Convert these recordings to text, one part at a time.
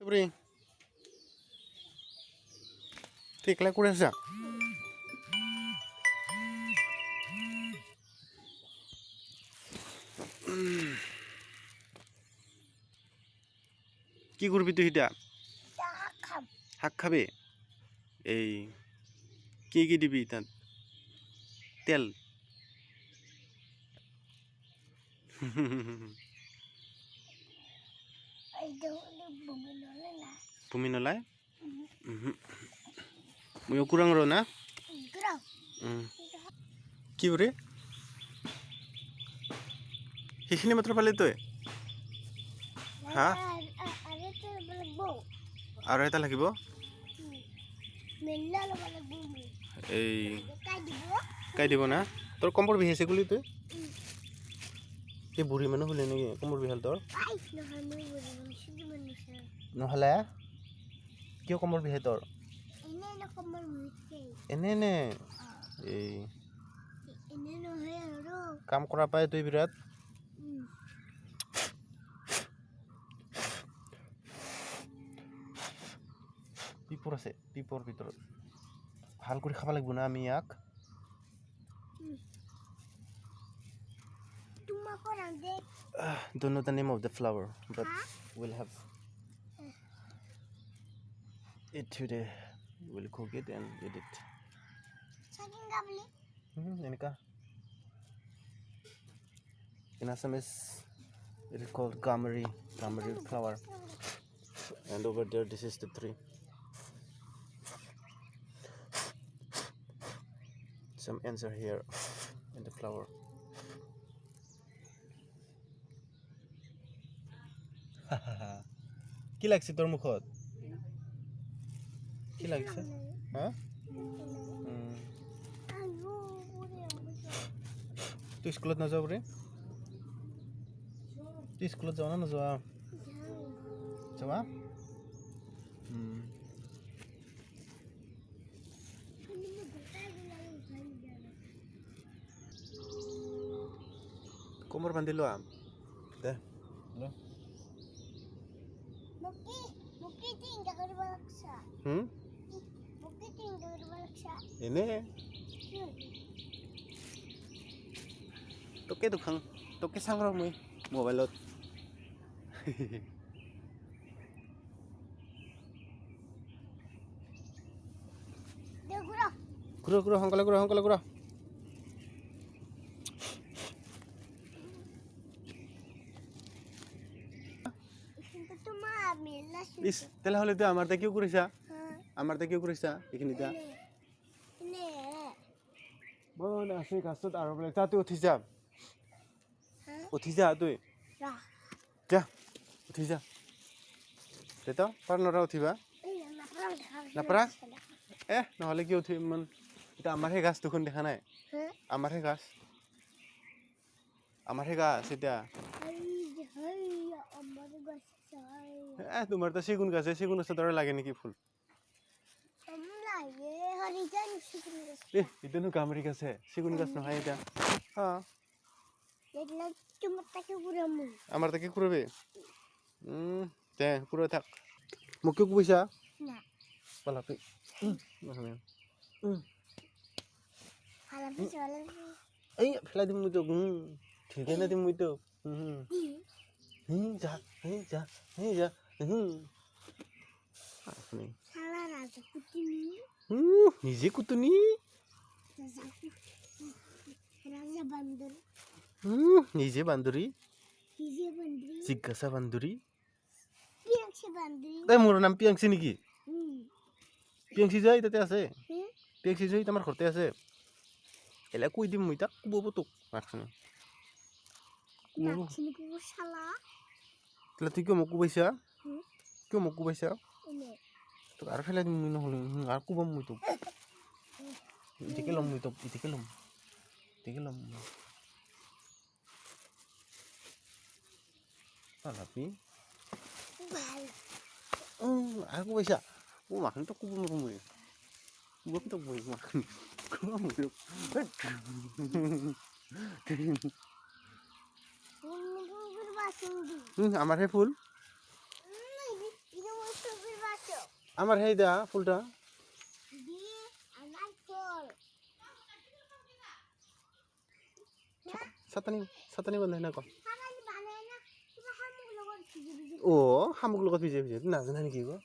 Bri, ঠিক লা করে আছা কি করবি তুই এটা শাক খাবি এই কি দিবি তাত তেল তুমি নলাই মই কুৰাং ৰ না কি বৰে সেইখিনি মাত্ৰ পালি তই হা আৰু এটা লাগিব এই কাই দিব না তোৰ কম্বৰ বিহাইছে গুলি তই এই বুঢ়ী মানুহ হলে নেকি কম্বৰ বিহাল তোৰ নহ'লে কিয় কম্বৰ বিহাই তোৰ এনে এই কাম কৰা পাই তুই বিৰাট পিপৰ আছে পিপৰ ভিতৰত ভাল কৰি খাব লাগিব না আমি ইয়াক don't know the name of the flower but we'll have it today we'll cook it and eat it enika in Assamese it is called gamari flower and over there this is the tree some ants are here in the flower কি লাগছে তোর মুখত কি লাগছে হ্যাঁ তুই স্কুলত নাযাও রে তুই স্কুলত যাও না নাযোৱা যাবা কোমৰ বান্ধি লোৱা দে এনে তোকে চাং ৰ মই মোবাইলত ঘূৰা সোনকালে ঘূৰা তেতিয়াহ'লে তই আমাৰ কিয় কৰিছা এইখিনিতে বল আছে গাছত আৰু বোলে তুই উঠি যা তুই যা উঠি যা তো পাৰ নৰা উঠিবা নাপাৰা নহ'লে কি উঠিম ইমান এতিয়া আমাৰহে গাছ দুখন দেখা নাই আমাৰহে গাছ এতিয়া তোমাৰ তো চেগুন গাছ চেগুন গছৰ দৰে লাগে নেকি ফুল এতিয়ানো গামৰি গাছে চেগুন গাছ নহয় এতিয়া আমাৰ তাকে কুৰাবি দে কুৰাই থাক মোক কিয় কৈছা পালাপি এই ফেলাই দিম মই তোক ঠিকে না দিম মই তোক যা নিজে কুটনি নিজে বান্দৰী জিজ্ঞাসা বান্দৰী মোৰ নাম পিয়াংচি নেকি পিয়াংচি যাই তাতে আছে পিয়াংচি যাই আমাৰ ঘৰতে আছে এলা কৈ দিম মই তাক ক'ব তোক মাকচোন তুই কিয় মোক কোবাইছা তোক আৰু ফেলাই দিম মই নহ'লে আৰু কোবাম মই তোক ইটিকে ল'ম পালাপি আৰু কোবাইছা মাখন তোক কোবাম মই তোক মই মাখন আমাৰহে ফুল আমার হেই দা ফুলটা সাতানি সাতানি বন্ধ না কো ও হামুক লগত ভিজে ভিজে নাজানা নেকি গো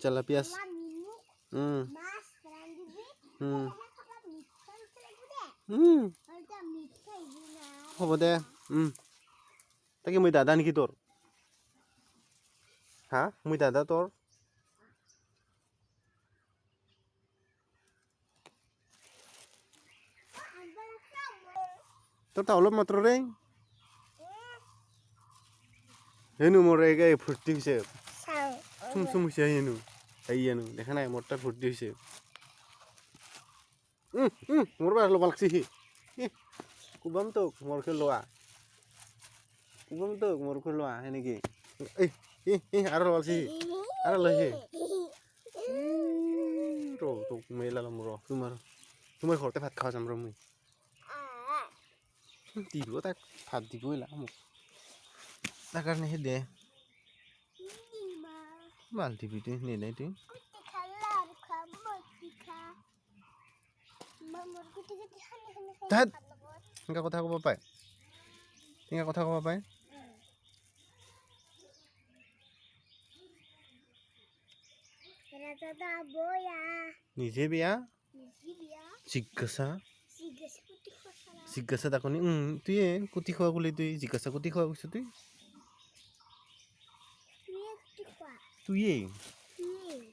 জ্বালা পিঁয়াজ হ'ব দে তাকে মই দাদা নেকি তোৰ হা মই দাদা তোৰ তোৰ তা অলপ মাত্ৰ ৰে হেনো মোৰ এই ফূৰ্তি হৈছে চুম চুম হৈছে হেনো হেনো দেখা নাই মোৰ তাত ফূৰ্তি হৈছে মোৰ পৰা ল'ব লাগছি কুবাম তোক মোৰকে লোৱা কুবাম তোক মোৰকে লোৱা সেনেকি আৰু ল'বছি আৰু লৈছে ৰ তোক মেলা ল'ম ৰ তোমাৰ ঘৰতে ভাত খাৱা যাম ৰ মই দিব তাক ভাত দিবই লাগে মোক তাৰ কাৰণে সেই দে ভাল টিভি তুই নেদাই তুই তাত এনেকা কথা ক'ব পায় এনেকা কথা ক'ব পায় নিজে বিয়া জিজ্ঞাসা জিজ্ঞাসা তাকনি তুই কুটি খোৱা বুলি তুই জিজ্ঞাসা কুটি খোৱা কৈছ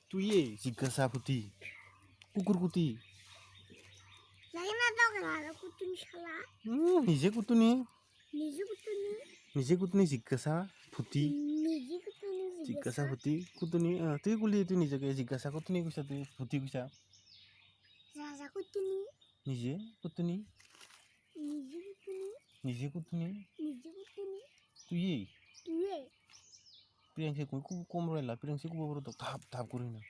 তুই জিজ্ঞাসা ফুটি কুকুৰ কুটি নিজে কুটুনি জিজ্ঞাসা ফুটি জিজ্ঞাসা ফুটি কুটুনি তুই কুলি তুই নিজকে জিজ্ঞাসা কুটুনি কৈছা তুই ফুটি কৈছা নিজে কুটুনি তুই প্ৰিয়াংশী কম ৰহিলা প্ৰিয়াংশী ক'ব পাৰোঁ তোক ধাপ ধাপ কৰি না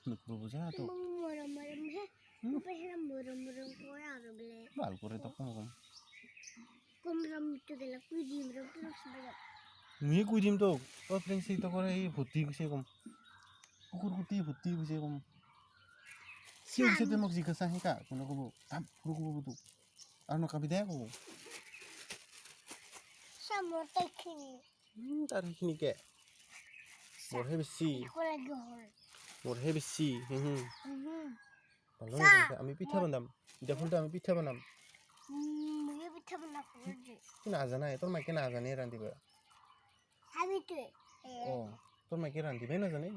নক'ব বুজা তোক ভাল কৰে তোক কম ময়ে কৈ দিম তোক তই প্ৰিয়াংশী তোক এই ভৰ্তি গৈছে কম কুকুৰ কুটি ভৰ্তি গৈছে কম চিঞৰ হৈছে তই মোক জিজ্ঞাসা শিকা কোনে ক'ব ধাপ কৰি ক'ব তোক আৰু নকাবি দে ক'ব তাৰ সেইখিনিকে মোৰহে বেছি আমি পিঠা বনাম এতিয়া ফুলটা আমি পিঠা বনাম নাজানাই তোৰ মাইকে নাজানে ৰান্ধিব তোৰ মাইকে ৰান্ধিবই নাজানে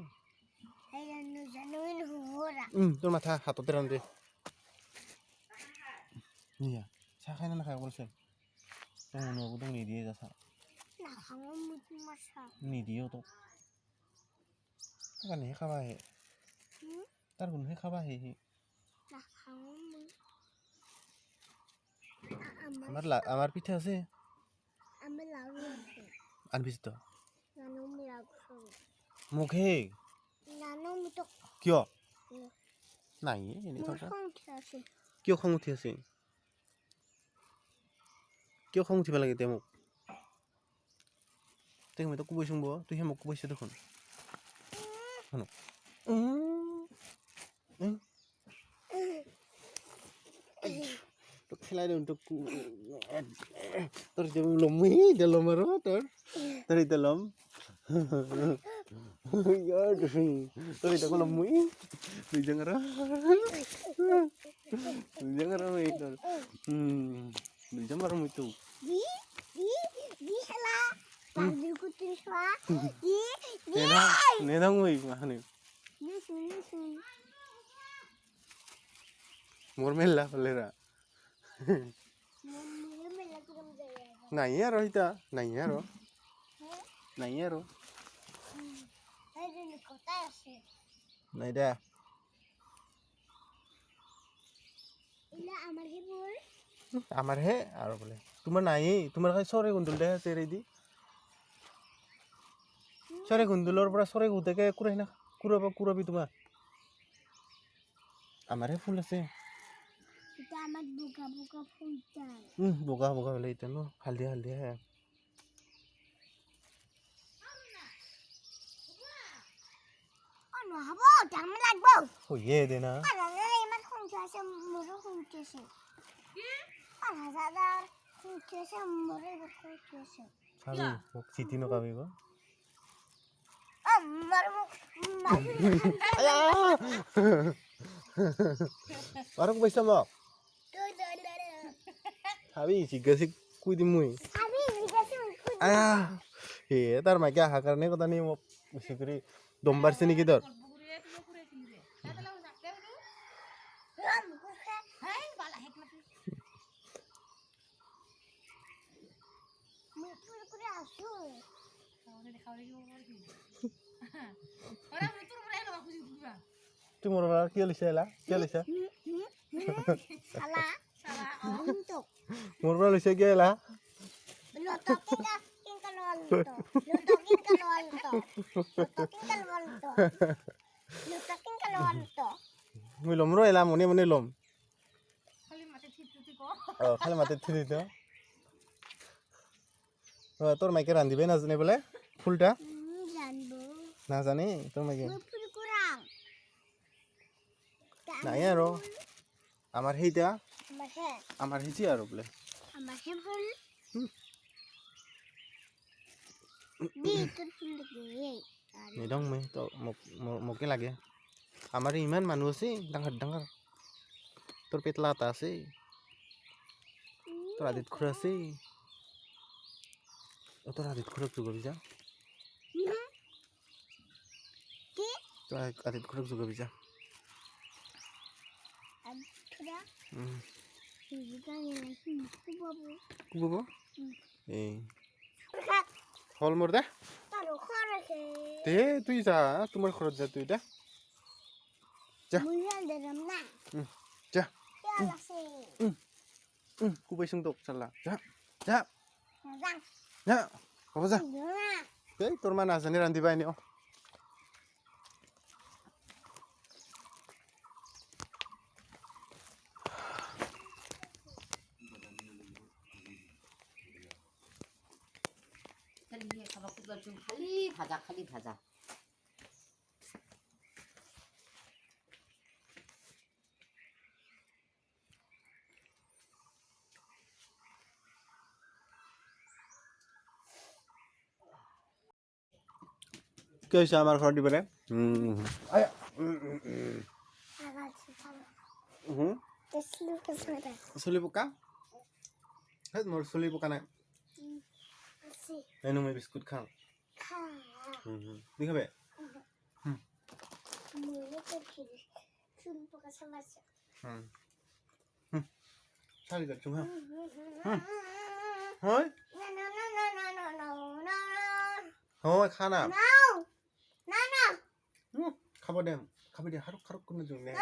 তোৰ মাথা হাততে ৰান্ধে চাহ খাই না নাখায় অকল চাই তোৰ মনুৱাকো তোক নিদিয়ে যা চাহ নিদিয়ে তোক তাৰ কাৰণেহে খাবা আহে তাৰ কাৰণেহে খাবা আহে সি আমাৰ পিঠা আছে আনবিছ তই মোক হে কিয় নাই এনেই থকা কিয় খং উঠি আছে কিয় খং উঠিব লাগে এতিয়া মোক তাক মই তোক কৈছোঁ তুইহে মোক কৈছ দেখোন শুনো তোক খেলাই দিওঁ তোক তোৰ এতিয়া ল'ম এতিয়া ল'ম আৰু তোৰ এতিয়া ল'ম তোৰ এতিয়া ল'ম মই দুইজন আৰু তোৰ দুইজন আৰু মই তোক নেদাং মই মাহানে মোৰ মেলা পালেৰা নাই আৰু সিতা নাই আৰু নাই দে আমাৰ হে আৰু বোলে তোমাৰ নাইয়ে তোমাৰ চৰে গুন্দুল দে আছে ৰেডি চৰে গুন্দুলৰ পৰা চৰে গোটেকে কুৰাবি তোমাৰ আমাৰহে ফুল আছে আমার বুকা বুকা ফুলটা বগা বগা হলে এটা নো হালদিয়া হালদিয়া হে নহ'ব টাইম লাগব হয়ে দে না ইমান শুনছে মোৰো শুনছে কি 5000 শুনছে মোৰো শুনছে সাবি মোক চিটি নকাবি গো আমার আয়া বারক পয়সা মক সাবি জিজ্ঞাসি কুই দিম মুই আমি জিজ্ঞাসা আয়া হে তার মাইকে আহা কারণে কথা নি মোক বেশি করে দম বাড়ছে নাকি তোর তুই মোর বাবা কি লিছে এলা কি লিছে শালা শালা মোর বাবা লিছে কি এলা মুই লম র এলা মনে মনে লম খালি মাতে থিরি তো তোর মাইকে রান্ধিবে না জানে বলে ফুলটা না জানি তোর মাইকে নাই আর আমার হেইটা আমার হেইছি আর বলে নিদং মই তো মোকে লাগে আমার ইমান মানুহ আছে ডাঙৰ ডাঙৰ তোর পেতলা এটা আছে তোর আদিত খুড়া আছে তোর আদিত খুড়াক যোগাবি যা তোর আদিত খুড়াক যোগাবি যা কুবাব এই হল মোর দে দে তুই যা তোমার খরচ যা তুই দে যা যা কুবাইছং তোক চালা যা যা যা হ'ব যা এই তোর মা নাজানে ৰান্ধিবা এনে খালি ভাজা খালি ভাজা কি হৈছে আমাৰ ঘৰত দিবলে চুলি পকা মোৰ চুলি পকা নাই এনো মই বিস্কুট খাওঁ তুই খাবে চালি যাচ্ছ হ্যাঁ হয় হয় খানা খাব দে খাবি দে খাৰক খাৰক কোনো যোগ নাই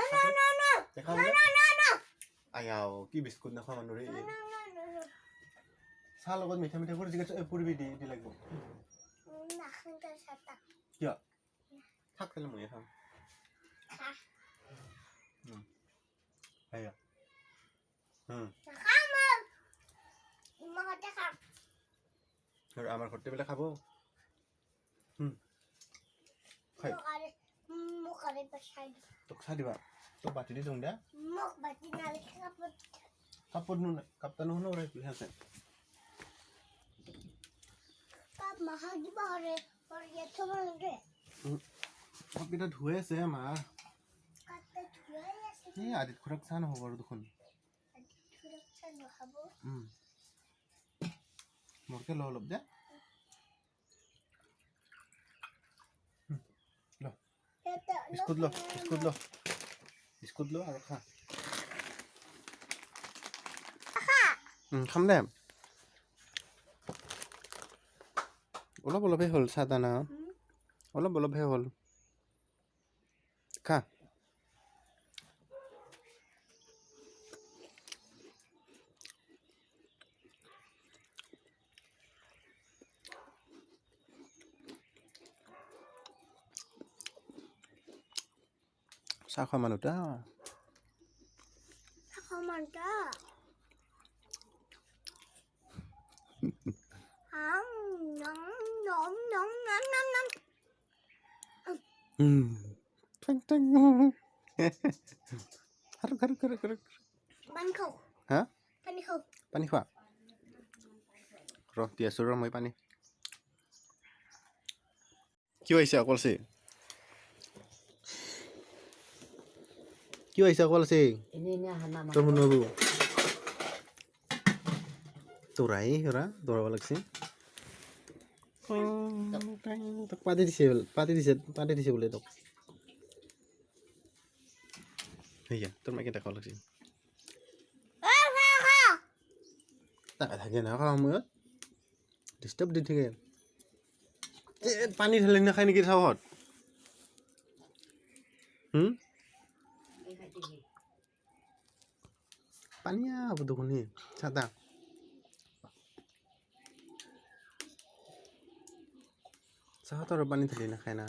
আয়াও কি বিস্কুট নাখোৱা মানুহ ৰে চাহ লগত মিঠা মিঠা কৰি জিজ্ঞাসা পৰিবি দি দি লাগিব কিয় থাক তেলে মই খাম আয়া আমার ঘরতে বেলা খাবো খাই তোক চাহ দিবা তোক বাটি দি দিওঁ দে কাপোৰ নো কাপটা নুশুনো ৰে কি আছে কাপকেইটা ধুই আছে মা এই আদিত খুৰাক চাহ নহ'ব আৰু দেখোন মোৰকে ল অলপ দে বিস্কুট ল বিস্কুট ল বিস্কুট ল আৰু খা খাম দে অলপ অলপহে হ'ল চাহ দানা অলপ অলপহে হ'ল খা চাহ খোৱা মানুহটা Samantha. Nom nom nom nom nom nom. Teng teng. Haruk. Pan khẩu. Hả? Pan khẩu. Pani khóa. Rồi, tia số rồi mới pani. কি হইছে অকলছে? কি হইছে অকলছে? Ini hana তোর মনে হবো তোরাই ওরা দৌড়াবা লাগছে তোক পাতি দিছে বোলে তোক হেয়া তোর মাকে দেখা লাগছে তাকা থাকে না খাওয়া সময়ত ডিষ্টাৰ্ব দি থাকে পানী ঢালি নাখায় নেকি চাহত পানীয়া হ'ব দেখোন চাদা চাহত আৰু পানী ঢালি নাখায় না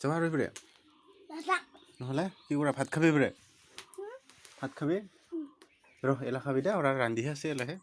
যাবা আৰু বোৰে Masak. নহ'লে কি কৰা ভাত খাবি বোৰে ভাত খাবি ৰহ এলা খাবি দে ওৰা ৰান্ধিহে আছে এলাহে